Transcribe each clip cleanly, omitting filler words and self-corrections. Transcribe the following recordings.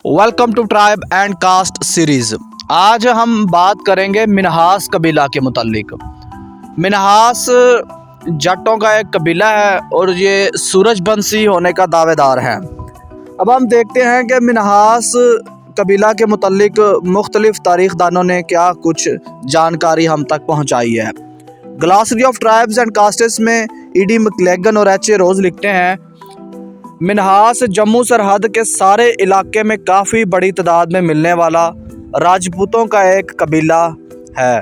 Welcome to tribe and caste series. आज हम बात करेंगे मिन्हास कबीला के मुतालिक। मिन्हास जाटों का एक कबीला है और ये सूरजबंशी होने का दावेदार है। अब हम देखते हैं कि मिन्हास कबीला के मुतालिक मुख्तलिफ तारीख़दानों ने क्या कुछ जानकारी हम तक पहुँचाई है। ग्लासरी ऑफ ट्राइब्स एंड कास्ट्स में ईडी मैक्लेगन और एच ए रोज़ लिखते हैं, मिन्हास जम्मू सरहद के सारे इलाके में काफ़ी बड़ी तादाद में मिलने वाला राजपूतों का एक कबीला है।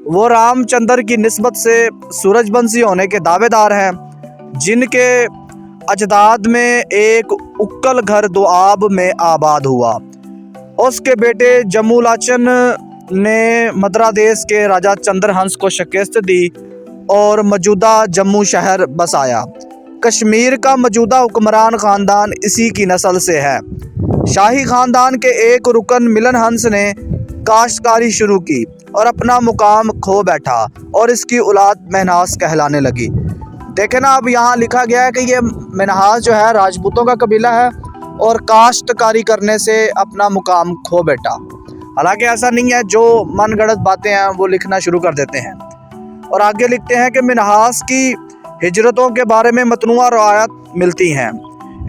वो रामचंद्र की निस्बत से सूरजबंशी होने के दावेदार हैं, जिनके अजदाद में एक उक्कल घर दुआब में आबाद हुआ। उसके बेटे जम्मूलाचन ने मद्रा देश के राजा चंद्रहंस को शिकस्त दी और मौजूदा जम्मू शहर बसाया। कश्मीर का मौजूदा हुक्मरान ख़ानदान इसी की नस्ल से है। शाही ख़ानदान के एक रुकन मिलन हंस ने काश्तकारी शुरू की और अपना मुकाम खो बैठा और इसकी औलाद मिन्हास कहलाने लगी। देखें ना, अब यहाँ लिखा गया है कि ये मिन्हास जो है राजपूतों का कबीला है और काश्तकारी करने से अपना मुकाम खो बैठा। हालांकि ऐसा नहीं है, जो मनगढ़ंत बातें हैं वो लिखना शुरू कर देते हैं। और आगे लिखते हैं कि मिन्हास की हिजरतों के बारे में मतनुआ रवायत मिलती हैं।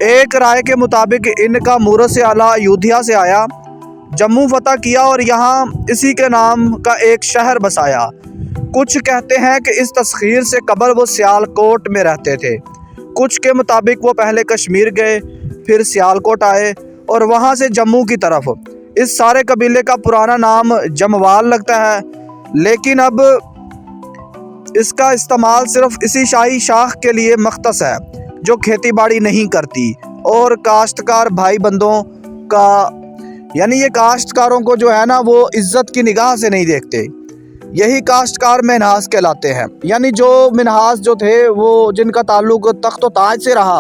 एक राय के मुताबिक इनका मूरत से आला अयोध्या से आया, जम्मू फतह किया और यहाँ इसी के नाम का एक शहर बसाया। कुछ कहते हैं कि इस तस्खीर से कबल वो सियालकोट में रहते थे। कुछ के मुताबिक वो पहले कश्मीर गए, फिर सियालकोट आए और वहाँ से जम्मू की तरफ। इस सारे कबीले का पुराना नाम जमवाल लगता है, लेकिन अब इसका इस्तेमाल सिर्फ इसी शाही शाख के लिए मख्तस है जो खेती बाड़ी नहीं करती और काश्तकार भाई बंदों का, यानी ये काश्तकारों को जो है ना वो इज़्ज़त की निगाह से नहीं देखते। यही काश्तकार मिन्हास कहलाते हैं। यानी जो मिन्हास जो थे वो जिनका ताल्लुक तख्त व ताज से रहा,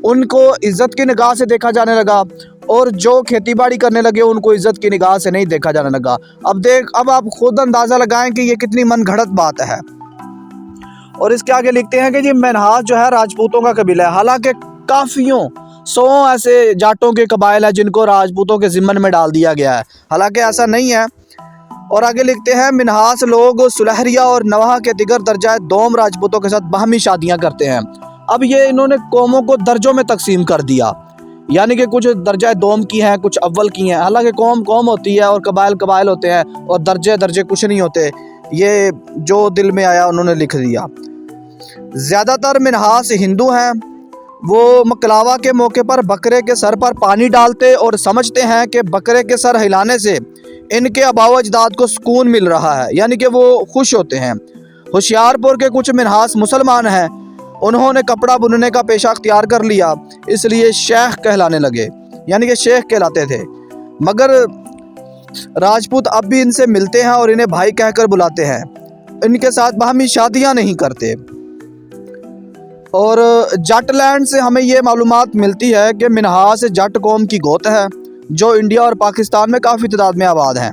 उनको इज़्ज़त की निगाह से देखा जाने लगा और जो खेती बाड़ी करने लगे उनको इज़्ज़त की निगाह से नहीं देखा जाने लगा। अब आप खुद अंदाज़ा लगाएं कि ये कितनी मनगढ़ंत बात है। और इसके आगे लिखते हैं कि जी मिन्हास जो है राजपूतों का कबीला है। हालांकि काफ़ियों सौ ऐसे जाटों के कबाइल हैं जिनको राजपूतों के ज़िम्मन में डाल दिया गया है, हालांकि ऐसा नहीं है। और आगे लिखते हैं, मिन्हास लोग सुलहरिया और नवाह के दिगर दर्जा दोम राजपूतों के साथ बाहमी शादियां करते हैं। अब ये इन्होंने कौमों को दर्जों में तकसीम कर दिया, यानी कि कुछ दर्जा दोम की हैं, कुछ अव्वल की हैं। हालांकि कौम कौम होती है और कबाइल कबाइल होते हैं और दर्जे दर्जे कुछ नहीं होते। ये जो दिल में आया उन्होंने लिख दिया। ज़्यादातर मिन्हास हिंदू हैं। वो मकलावा के मौके पर बकरे के सर पर पानी डालते और समझते हैं कि बकरे के सर हिलाने से इनके आबाओ अजदाद को सुकून मिल रहा है, यानी कि वो खुश होते हैं। होशियारपुर के कुछ मिन्हास मुसलमान हैं, उन्होंने कपड़ा बुनने का पेशा अख्तियार कर लिया, इसलिए शेख कहलाने लगे, यानी कि शेख कहलाते थे। मगर राजपूत अब भी इनसे मिलते हैं और इन्हें भाई कहकर बुलाते हैं। इनके साथ बाहमी शादियां नहीं करते। और जाटलैंड से हमें ये मालूमात मिलती है कि मिन्हास जाट कौम की गोत है जो इंडिया और पाकिस्तान में काफ़ी तादाद में आबाद हैं।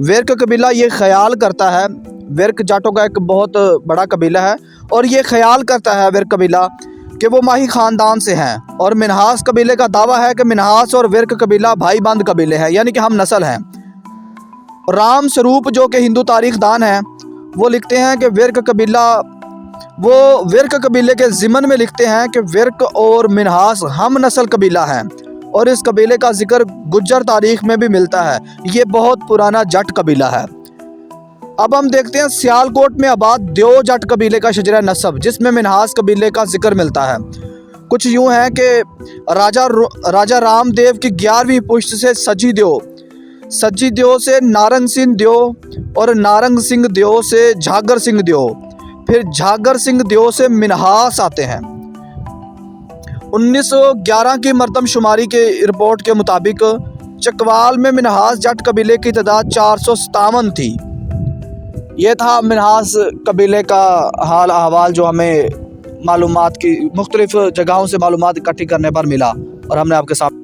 विर्क कबीला ये ख्याल करता है, विर्क जाटों का एक बहुत बड़ा कबीला है और ये ख्याल करता है विर्क कबीला कि वो माही ख़ानदान से हैं। और मिन्हास कबीले का दावा है कि मिन्हास और विर्क कबीला भाई बंद कबीले हैं, यानी कि हम नस्ल हैं। राम स्वरूप जो कि हिंदू तारीख़दान हैं, वो लिखते हैं कि विर्क कबीले के ज़िमन में लिखते हैं कि विर्क और मिन्हास हम नस्ल कबीला हैं और इस कबीले का जिक्र गुज्जर तारीख़ में भी मिलता है। ये बहुत पुराना जट कबीला है। अब हम देखते हैं सियालकोट में आबाद देव जट कबीले का शजरा नस्ब, जिसमें मिन्हास कबीले का जिक्र मिलता है। कुछ यूँ है कि राजा रामदेव की 11वीं पुश्त से सजी देव से नारंग सिंह देव और नारंग सिंह देव से झागर सिंह देव, फिर झागर सिंह देव से मिन्हास आते हैं। 1911 की मरदमशुमारी के रिपोर्ट के मुताबिक चकवाल में मिन्हास जट कबीले की तादाद 457 थी। ये था मिन्हास कबीले का हाल अहवाल जो हमें मालूमात की मुख्तलिफ जगहों से मालूमात इकट्ठी करने पर मिला और हमने आपके साथ